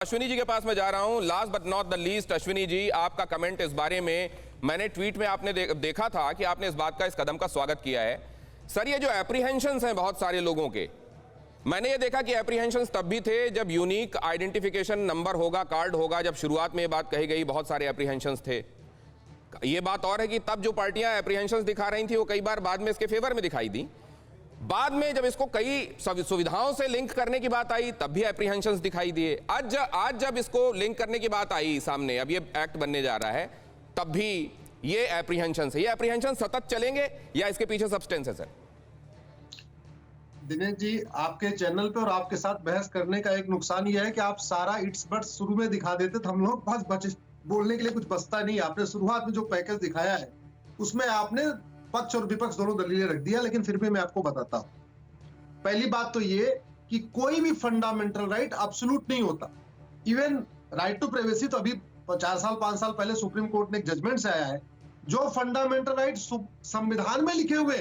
अश्विनी जी के पास मैं जा रहा हूं। Last but not the least, Ashwini ji, आपका कमेंट इस बारे में, मैंने ट्वीट में आपने देखा था कि आपने इस बात का, इस कदम का स्वागत किया है। सर, ये जो एप्रीहेंशंस हैं बहुत सारे लोगों के, मैंने ये देखा कि एप्रीहेंशंस तब भी थे जब यूनिक आइडेंटिफिकेशन नंबर होगा, कार्ड होगा। जब शुरुआत में ये बात कही गई, बहुत सारे एप्रीहेंशंस थे। ये बात और है कि तब जो पार्टियां एप्रीहेंशंस दिखा रही थी वो कई बार बाद में इसके फेवर में दिखाई दी। बाद में जब इसको कई सुविधाओं से लिंक करने की बात आई तब भी एप्रीहेंशंस दिखाई दिए। आज जब इसको लिंक करने की बात आई सामने, अब ये एक्ट बनने जा रहा है, तब भी ये एप्रीहेंशंस है। ये एप्रीहेंशन सतत चलेंगे या इसके पीछे सब्सटेंस है? सर दिनेश जी, आपके चैनल पे और आपके साथ बहस करने का एक नुकसान यह है कि आप सारा इट्स बट्स शुरू में दिखा देते तो हम लोग पास बोलने के लिए कुछ बचता नहीं। आपने शुरुआत में जो पैकेज दिखाया है उसमें आपने पक्ष और विपक्ष दोनों दलीलें रख दिया, लेकिन फिर भी मैं आपको बताता हूं। पहली बात तो ये कि कोई भी फंडामेंटल राइट एब्सोल्यूट नहीं होता। इवन राइट टू प्राइवेसी तो अभी 4 साल 5 साल पहले सुप्रीम कोर्ट ने एक जजमेंट से आया है। जो फंडामेंटल राइट संविधान में लिखे हुए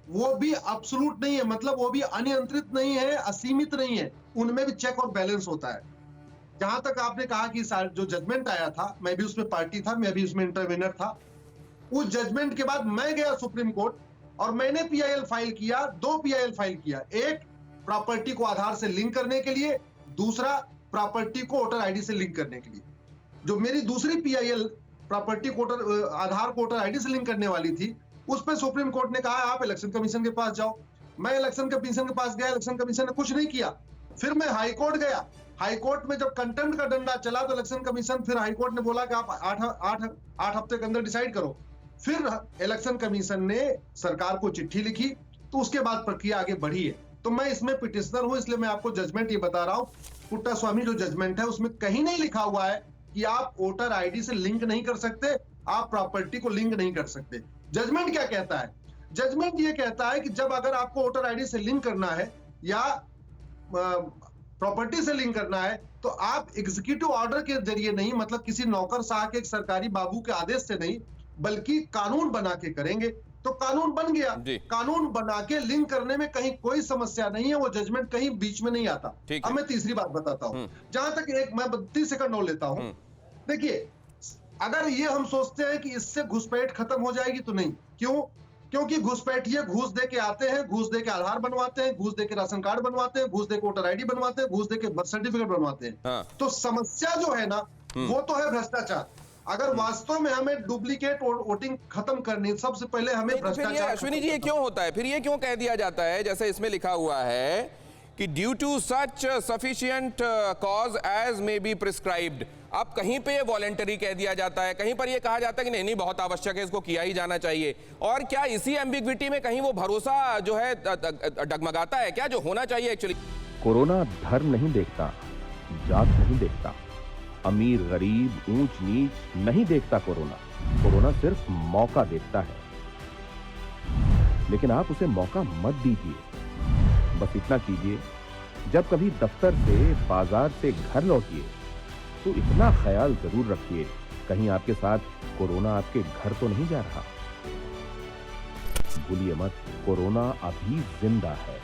वो भी एब्सोल्यूट नहीं है, मतलब वो भी अनियंत्रित नहीं है, असीमित नहीं है, उनमें भी चेक और बैलेंस होता है। जहां तक आपने कहा कि जो जजमेंट आया था, मैं भी उसमें पार्टी था, मैं भी उसमें इंटरवेनर था। उस जजमेंट के बाद मैं गया सुप्रीम कोर्ट और मैंने पीआईएल फाइल किया, 2 पीआईएल फाइल किया। एक प्रॉपर्टी को आधार से लिंक करने के लिए, दूसरा प्रॉपर्टी को वोटर आईडी से लिंक करने के लिए। जो मेरी दूसरी पीआईएल प्रॉपर्टी को आधार को वोटर आईडी से लिंक करने वाली थी, उस पर सुप्रीम कोर्ट ने कहा आप इलेक्शन कमीशन के पास जाओ। मैं इलेक्शन कमीशन के पास गया, इलेक्शन कमीशन ने कुछ नहीं किया। फिर मैं हाई कोर्ट गया, हाई कोर्ट में जब कंटेम्प्ट का डंडा चला तो इलेक्शन कमीशन, फिर हाई कोर्ट ने बोला कि आप 8 हफ्ते के अंदर डिसाइड करो। फिर इलेक्शन कमीशन ने सरकार को चिट्ठी लिखी, तो उसके बाद प्रक्रिया आगे बढ़ी है। तो मैं इसमें पिटिशनर हूं, इसलिए मैं आपको जजमेंट ये बता रहा हूं। पुट्टास्वामी जो जजमेंट है उसमें कहीं नहीं लिखा हुआ है कि आप वोटर आईडी से लिंक नहीं कर सकते, आप प्रॉपर्टी को लिंक नहीं कर सकते। जजमेंट क्या कहता है? जजमेंट ये कहता है कि जब अगर आपको वोटर आईडी से लिंक करना है या प्रॉपर्टी से लिंक करना है तो आप एग्जीक्यूटिव ऑर्डर के जरिए नहीं, मतलब किसी नौकरशाह के, एक सरकारी बाबू के आदेश से नहीं, बल्कि कानून बना के करेंगे। तो कानून बन गया, कानून बना के लिंक करने में कहीं कोई समस्या नहीं है, वो जजमेंट कहीं बीच में नहीं आता। अब मैं तीसरी बात बताता हूं, जहां तक एक मैं 30 सेकंड और लेता हूं। देखिए, अगर ये हम सोचते हैं कि इससे घुसपैठ खत्म हो जाएगी तो नहीं। क्यों? क्योंकि घुसपैठिए घूस दे के आते हैं, घूस दे के आधार बनवाते हैं, घूस दे के राशन कार्ड बनवाते हैं, घूस दे के वोटर आईडी बनवाते हैं, घूस दे के बर्थ सर्टिफिकेट बनवाते हैं। तो समस्या जो है ना, वो तो है भ्रष्टाचार। अगर वास्तव में हमें डुप्लीकेट वोटिंग खत्म करनी, सबसे पहले हमें भ्रष्टाचार। अश्विनी जी, ये क्यों होता है? फिर ये क्यों कह दिया जाता है, जैसे इसमें लिखा हुआ है कि due to such sufficient cause as may be prescribed. अब कहीं पे ये वॉलेंटरी कह दिया जाता है, कहीं पर ये कहा जाता है कि नहीं नहीं बहुत आवश्यक है, इसको किया ही जाना चाहिए। और क्या इसी एम्बिग्विटी में कहीं वो भरोसा जो है डगमगाता है क्या, जो होना चाहिए एक्चुअली? कोरोना धर्म नहीं देखता, जात नहीं देखता, अमीर गरीब ऊंच नीच नहीं देखता। कोरोना सिर्फ मौका देखता है, लेकिन आप उसे मौका मत दीजिए। बस इतना कीजिए, जब कभी दफ्तर से, बाजार से घर लौटिए तो इतना ख्याल जरूर रखिए कहीं आपके साथ कोरोना आपके घर तो नहीं जा रहा। भूलिए मत, कोरोना अभी जिंदा है।